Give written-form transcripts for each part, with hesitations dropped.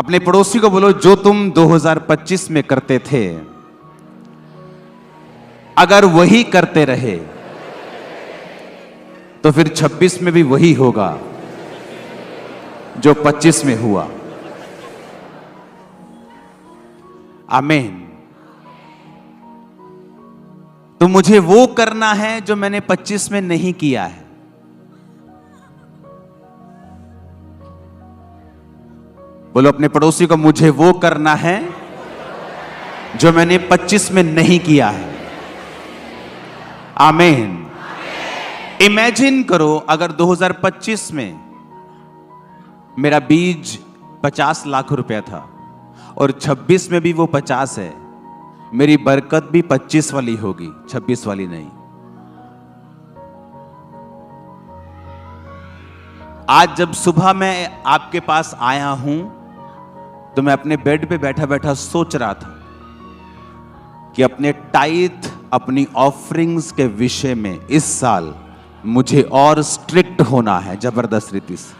अपने पड़ोसी को बोलो, जो तुम 2025 में करते थे अगर वही करते रहे तो फिर 26 में भी वही होगा जो 25 में हुआ। आमीन। तो मुझे वो करना है जो मैंने 25 में नहीं किया है। बोलो अपने पड़ोसी को, मुझे वो करना है जो मैंने 25 में नहीं किया है। आमीन। इमेजिन करो अगर 2025 में मेरा बीज 50 लाख रुपया था और 26 में भी वो 50 है, मेरी बरकत भी 25 वाली होगी, 26 वाली नहीं। आज जब सुबह मैं आपके पास आया हूं तो मैं अपने बेड पे बैठा बैठा सोच रहा था कि अपने टाइथ, अपनी ऑफरिंग्स के विषय में इस साल मुझे और स्ट्रिक्ट होना है, जबरदस्त रीति से।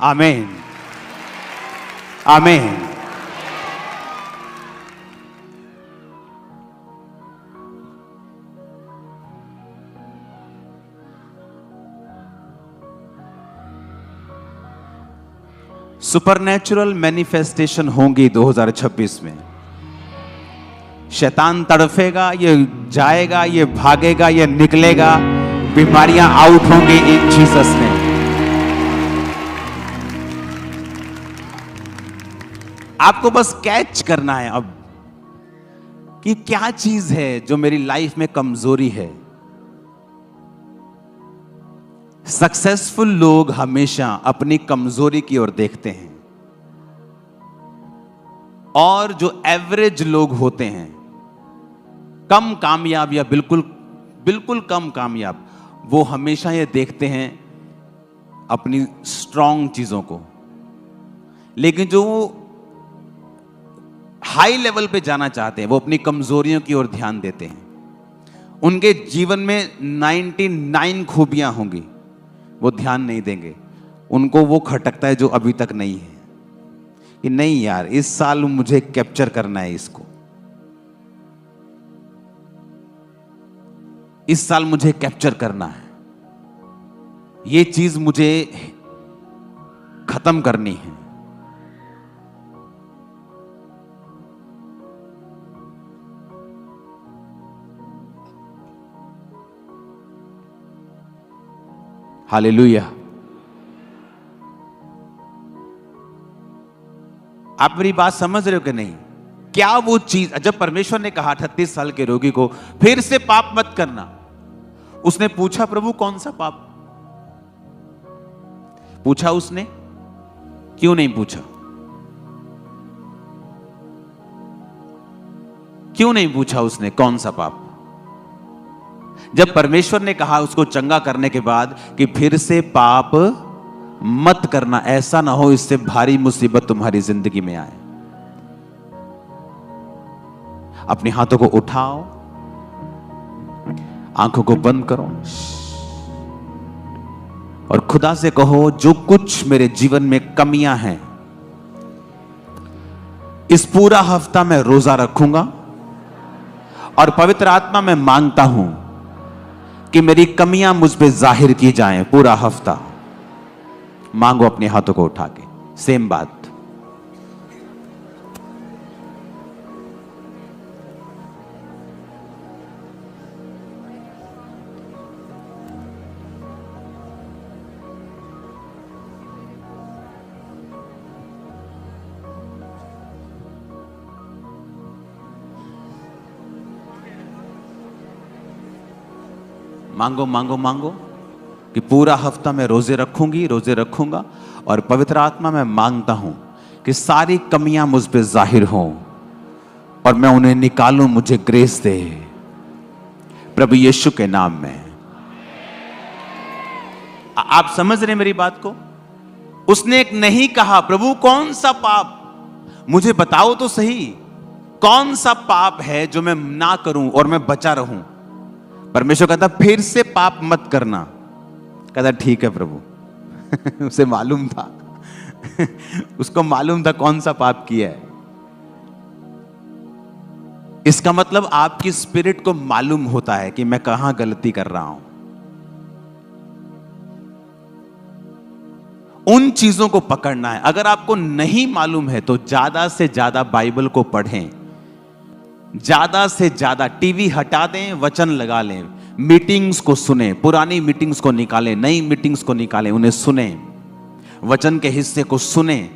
आमीन, आमीन। सुपरनैचुरल मैनिफेस्टेशन होंगी 2026 में। शैतान तड़फेगा, ये जाएगा, ये भागेगा, ये निकलेगा, बीमारियां आउट होंगी इन जीसस ने। आपको बस कैच करना है अब कि क्या चीज है जो मेरी लाइफ में कमजोरी है। सक्सेसफुल लोग हमेशा अपनी कमजोरी की ओर देखते हैं और जो एवरेज लोग होते हैं, कम कामयाब या बिल्कुल कम कामयाब, वो हमेशा ये देखते हैं अपनी स्ट्रांग चीजों को। लेकिन जो हाई लेवल पे जाना चाहते हैं वो अपनी कमजोरियों की ओर ध्यान देते हैं। उनके जीवन में 99 खूबियां होंगी, वो ध्यान नहीं देंगे। उनको वो खटकता है जो अभी तक नहीं है, कि नहीं यार इस साल मुझे कैप्चर करना है इसको, इस साल मुझे कैप्चर करना है, ये चीज मुझे खत्म करनी है। हालेलुया। आप मेरी बात समझ रहे हो कि नहीं? क्या वो चीज, जब परमेश्वर ने कहा 38 साल के रोगी को फिर से पाप मत करना, उसने पूछा प्रभु कौन सा पाप? पूछा उसने? क्यों नहीं पूछा? क्यों नहीं पूछा उसने कौन सा पाप? जब परमेश्वर ने कहा उसको चंगा करने के बाद कि फिर से पाप मत करना, ऐसा ना हो इससे भारी मुसीबत तुम्हारी जिंदगी में आए। अपने हाथों को उठाओ, आंखों को बंद करो और खुदा से कहो, जो कुछ मेरे जीवन में कमियां हैं, इस पूरा हफ्ता मैं रोजा रखूंगा और पवित्र आत्मा में मांगता हूं कि मेरी कमियां मुझ पे जाहिर की जाएं। पूरा हफ्ता मांगो अपने हाथों को उठा के, सेम बात। मांगो मांगो मांगो कि पूरा हफ्ता मैं रोजे रखूंगा और पवित्र आत्मा में मांगता हूं कि सारी कमियां मुझ पे जाहिर हों और मैं उन्हें निकालूं। मुझे ग्रेस दे प्रभु यीशु के नाम में। आप समझ रहे मेरी बात को? उसने एक नहीं कहा, प्रभु कौन सा पाप मुझे बताओ तो सही, कौन सा पाप है जो मैं ना करूं और मैं बचा रहूं। परमेश्वर कहता फिर से पाप मत करना। कहता ठीक है प्रभु। उसे मालूम था उसको मालूम था कौन सा पाप किया है। इसका मतलब आपकी स्पिरिट को मालूम होता है कि मैं कहां गलती कर रहा हूं। उन चीजों को पकड़ना है। अगर आपको नहीं मालूम है तो ज्यादा से ज्यादा बाइबल को पढ़ें, ज्यादा से ज्यादा टीवी हटा दें, वचन लगा लें, मीटिंग्स को सुने, पुरानी मीटिंग्स को निकालें, नई मीटिंग्स को निकालें, उन्हें सुने, वचन के हिस्से को सुने।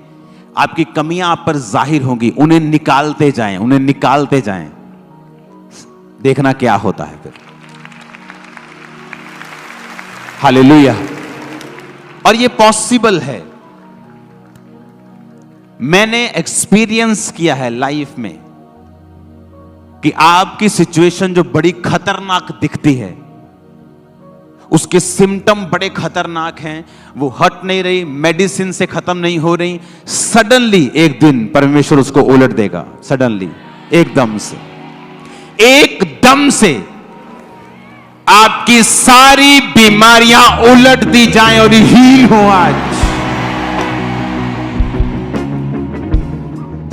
आपकी कमियां आप पर जाहिर होंगी, उन्हें निकालते जाएं, उन्हें निकालते जाएं, देखना क्या होता है फिर। हालेलुया। और ये पॉसिबल है। मैंने एक्सपीरियंस किया है लाइफ में कि आपकी सिचुएशन जो बड़ी खतरनाक दिखती है, उसके सिम्टम बड़े खतरनाक हैं, वो हट नहीं रही, मेडिसिन से खत्म नहीं हो रही, सडनली एक दिन परमेश्वर उसको उलट देगा। सडनली, एकदम से आपकी सारी बीमारियां उलट दी जाएं और हील हो। आज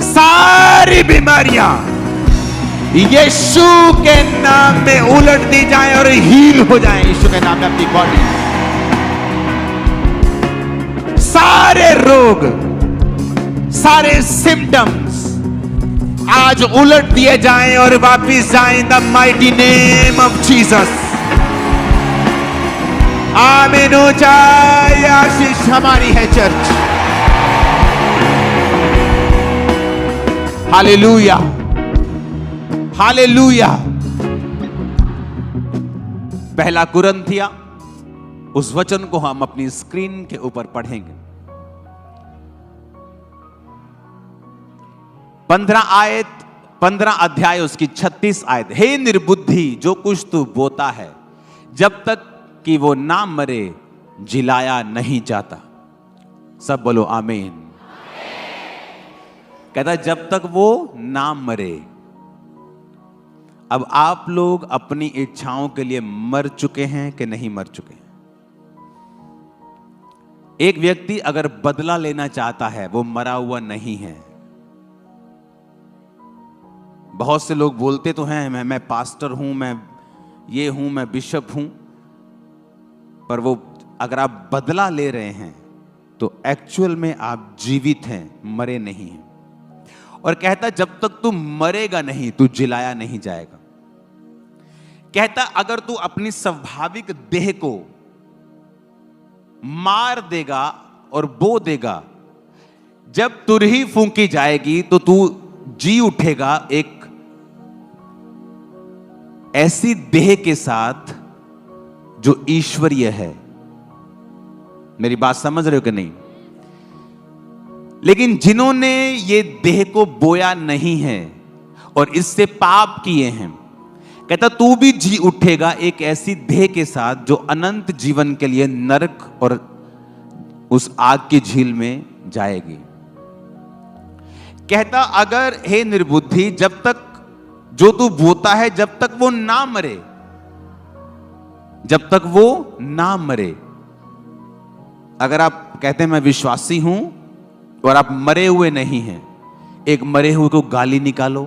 सारी बीमारियां यीशु के नाम में उलट दी जाएं और हील हो जाएं। यीशु के नाम में अपनी बॉडी, सारे रोग, सारे सिम्टम्स आज उलट दिए जाएं और वापिस जाएं in the mighty name of Jesus. आमीन। ऊंचाई आशीष हमारी है चर्च। Hallelujah, hallelujah. पहला कुरिन्थिया, उस वचन को हम अपनी स्क्रीन के ऊपर पढ़ेंगे। 15 अध्याय उसकी 36 आयत। हे निर्बुद्धि, जो कुछ तू बोता है, जब तक कि वो ना मरे जिलाया नहीं जाता। सब बोलो आमीन। कहता जब तक वो ना मरे। अब आप लोग अपनी इच्छाओं के लिए मर चुके हैं कि नहीं मर चुके हैं? एक व्यक्ति अगर बदला लेना चाहता है, वो मरा हुआ नहीं है। बहुत से लोग बोलते तो हैं मैं पास्टर हूं, मैं ये हूं, मैं बिशप हूं, पर वो अगर आप बदला ले रहे हैं तो एक्चुअल में आप जीवित हैं, मरे नहीं हैं। और कहता जब तक तू मरेगा नहीं, तू जिलाया नहीं जाएगा। कहता अगर तू अपनी स्वाभाविक देह को मार देगा और बो देगा, जब तुरही फूंकी जाएगी तो तू जी उठेगा एक ऐसी देह के साथ जो ईश्वरीय है। मेरी बात समझ रहे हो कि नहीं? लेकिन जिन्होंने ये देह को बोया नहीं है और इससे पाप किए हैं, कहता तू भी जी उठेगा एक ऐसी देह के साथ जो अनंत जीवन के लिए नरक और उस आग की झील में जाएगी। कहता अगर हे निर्बुद्धि, जब तक जो तू बोता है, जब तक वो ना मरे, जब तक वो ना मरे। अगर आप कहते हैं मैं विश्वासी हूं और आप मरे हुए नहीं हैं, एक मरे हुए को गाली निकालो,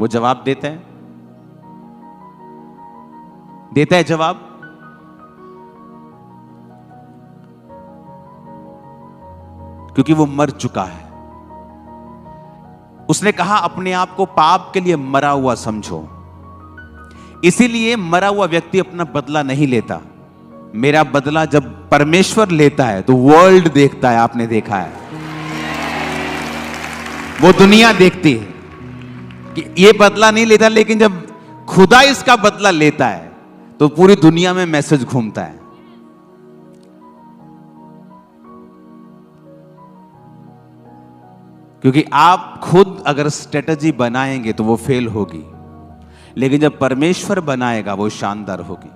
वो जवाब देता है? देता है जवाब? क्योंकि वो मर चुका है। उसने कहा अपने आप को पाप के लिए मरा हुआ समझो। इसीलिए मरा हुआ व्यक्ति अपना बदला नहीं लेता। मेरा बदला जब परमेश्वर लेता है तो वर्ल्ड देखता है, आपने देखा है, वो दुनिया देखती है कि ये बदला नहीं लेता, लेकिन जब खुदा इसका बदला लेता है तो पूरी दुनिया में मैसेज घूमता है। क्योंकि आप खुद अगर स्ट्रेटजी बनाएंगे तो वो फेल होगी, लेकिन जब परमेश्वर बनाएगा वो शानदार होगी।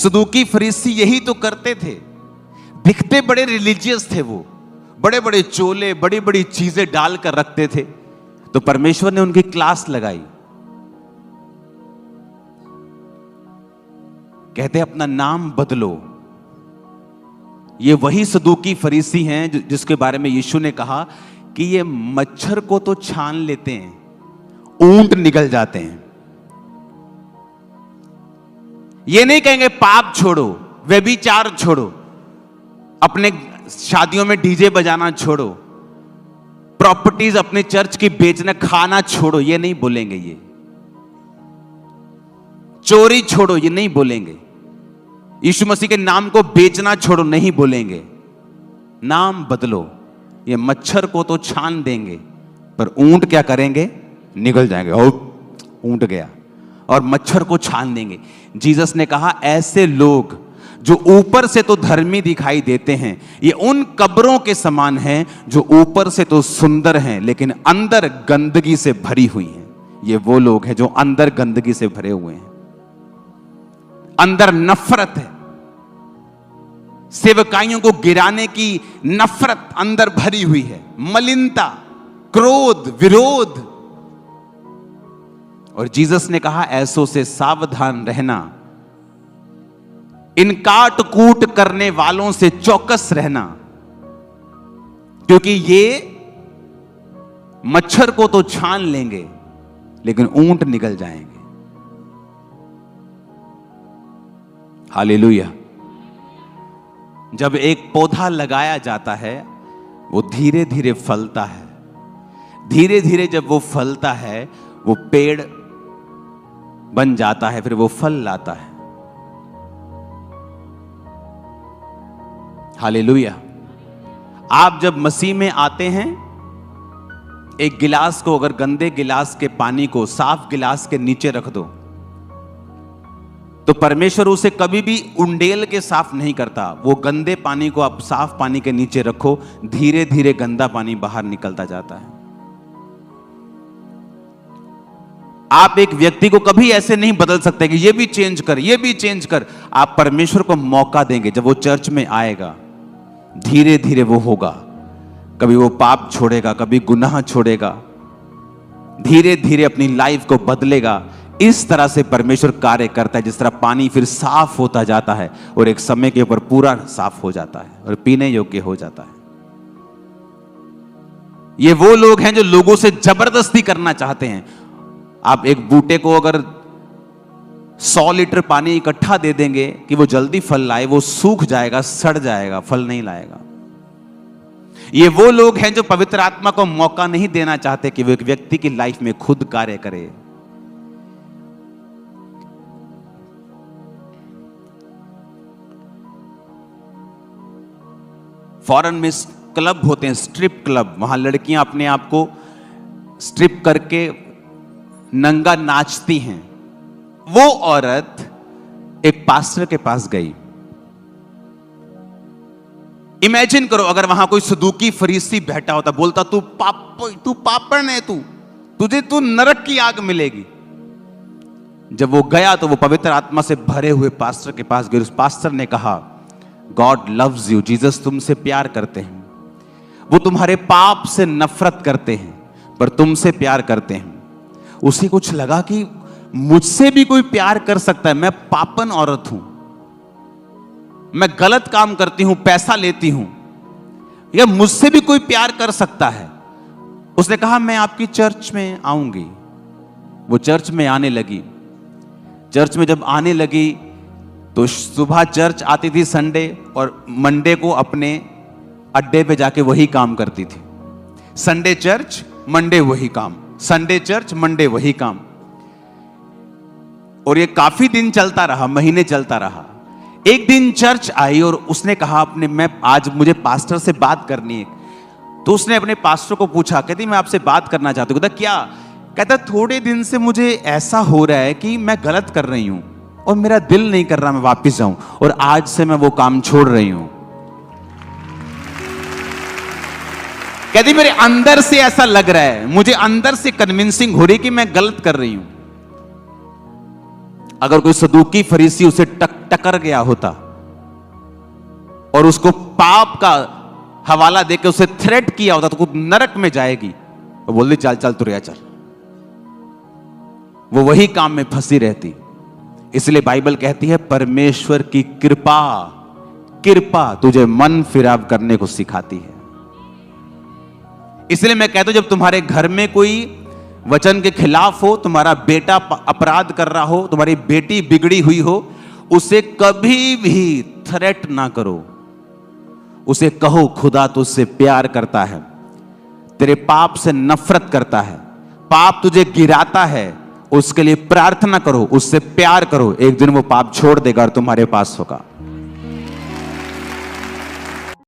सदूकी फरीसी यही तो करते थे। दिखते बड़े रिलीजियस थे, वो बड़े बड़े चोले, बड़ी बड़ी चीजें डालकर रखते थे। तो परमेश्वर ने उनकी क्लास लगाई। कहते अपना नाम बदलो, ये वही सदूकी फरीसी हैं जिसके बारे में यीशु ने कहा कि ये मच्छर को तो छान लेते हैं, ऊंट निकल जाते हैं। ये नहीं कहेंगे पाप छोड़ो, व्यभिचार छोड़ो, अपने शादियों में डीजे बजाना छोड़ो, प्रॉपर्टीज अपने चर्च की बेचना, खाना छोड़ो, ये नहीं बोलेंगे। ये चोरी छोड़ो, ये नहीं बोलेंगे। यीशु मसीह के नाम को बेचना छोड़ो, नहीं बोलेंगे। नाम बदलो। ये मच्छर को तो छान देंगे, पर ऊंट क्या करेंगे? निकल जाएंगे। ओ, ऊंट गया, और मच्छर को छान देंगे। जीसस ने कहा ऐसे लोग जो ऊपर से तो धर्मी दिखाई देते हैं, ये उन कब्रों के समान हैं जो ऊपर से तो सुंदर हैं लेकिन अंदर गंदगी से भरी हुई हैं। ये वो लोग हैं जो अंदर गंदगी से भरे हुए हैं, अंदर नफरत है, सेवकाइयों को गिराने की नफरत अंदर भरी हुई है, मलिनता, क्रोध, विरोध। और जीसस ने कहा ऐसों से सावधान रहना, इन काट कूट करने वालों से चौकस रहना, क्योंकि ये मच्छर को तो छान लेंगे लेकिन ऊंट निकल जाएंगे। हालेलुया। जब एक पौधा लगाया जाता है वो धीरे धीरे फलता है, धीरे धीरे जब वो फलता है वो पेड़ बन जाता है, फिर वो फल लाता है। हालेलुया। आप जब मसीह में आते हैं, एक गिलास को अगर गंदे गिलास के पानी को साफ गिलास के नीचे रख दो तो परमेश्वर उसे कभी भी उंडेल के साफ नहीं करता। वो गंदे पानी को आप साफ पानी के नीचे रखो, धीरे धीरे गंदा पानी बाहर निकलता जाता है। आप एक व्यक्ति को कभी ऐसे नहीं बदल सकते कि ये भी चेंज कर, ये भी चेंज कर। आप परमेश्वर को मौका देंगे। जब वो चर्च में आएगा धीरे धीरे वो होगा। कभी वो पाप छोड़ेगा, कभी गुनाह छोड़ेगा, धीरे धीरे अपनी लाइफ को बदलेगा। इस तरह से परमेश्वर कार्य करता है। जिस तरह पानी फिर साफ होता जाता है और एक समय के ऊपर पूरा साफ हो जाता है और पीने योग्य हो जाता है। ये वो लोग हैं जो लोगों से जबरदस्ती करना चाहते हैं। आप एक बूटे को अगर 100 लीटर पानी इकट्ठा दे देंगे कि वो जल्दी फल लाए, वो सूख जाएगा, सड़ जाएगा, फल नहीं लाएगा। ये वो लोग हैं जो पवित्र आत्मा को मौका नहीं देना चाहते कि वो एक व्यक्ति की लाइफ में खुद कार्य करे। फॉरेन में क्लब होते हैं, स्ट्रिप क्लब। वहां लड़कियां अपने आप को स्ट्रिप करके नंगा नाचती हैं। वो औरत एक पास्टर के पास गई। इमेजिन करो अगर वहां कोई सदूकी फरीसी बैठा होता, बोलता तू पापण है, तुझे नरक की आग मिलेगी। जब वो गया तो वो पवित्र आत्मा से भरे हुए पास्टर के पास गई। उस पास्टर ने कहा गॉड लव्स यू, जीसस तुमसे प्यार करते हैं। वो तुम्हारे पाप से नफरत करते हैं पर तुमसे प्यार करते हैं। उसे कुछ लगा कि मुझसे भी कोई प्यार कर सकता है। मैं पापन औरत हूं, मैं गलत काम करती हूं, पैसा लेती हूं, या मुझसे भी कोई प्यार कर सकता है। उसने कहा मैं आपकी चर्च में आऊंगी। वो चर्च में आने लगी। चर्च में जब आने लगी तो सुबह चर्च आती थी संडे, और मंडे को अपने अड्डे पे जाके वही काम करती थी। संडे चर्च, मंडे वही काम, संडे चर्च, मंडे वही काम। और ये काफी दिन चलता रहा, महीने चलता रहा। एक दिन चर्च आई और उसने कहा मैं आज मुझे पास्टर से बात करनी है। तो उसने अपने पास्टर को पूछा, कहती मैं आपसे बात करना चाहती हूँ। कहता क्या? कहता थोड़े दिन से मुझे ऐसा हो रहा है कि मैं गलत कर रही हूं और मेरा दिल नहीं कर रहा मैं वापस जाऊं, और आज से मैं वो काम छोड़ रही हूं। कहती मेरे अंदर से ऐसा लग रहा है, मुझे अंदर से कन्विंसिंग हो रही कि मैं गलत कर रही हूं। अगर कोई सदूकी फरीसी उसे टकर गया होता और उसको पाप का हवाला देकर उसे थ्रेट किया होता तो खुद नरक में जाएगी, वो बोल दी चल चल तुरिया चल। वो वही काम में फंसी रहती। इसलिए बाइबल कहती है परमेश्वर की कृपा कृपा तुझे मन फिराव करने को सिखाती है। इसलिए मैं कहता हूं, जब तुम्हारे घर में कोई वचन के खिलाफ हो, तुम्हारा बेटा अपराध कर रहा हो, तुम्हारी बेटी बिगड़ी हुई हो, उसे कभी भी थ्रेट ना करो। उसे कहो खुदा तुझसे प्यार करता है, तेरे पाप से नफरत करता है, पाप तुझे गिराता है, उसके लिए प्रार्थना करो, उससे प्यार करो। एक दिन वो पाप छोड़ देगा और तुम्हारे पास होगा।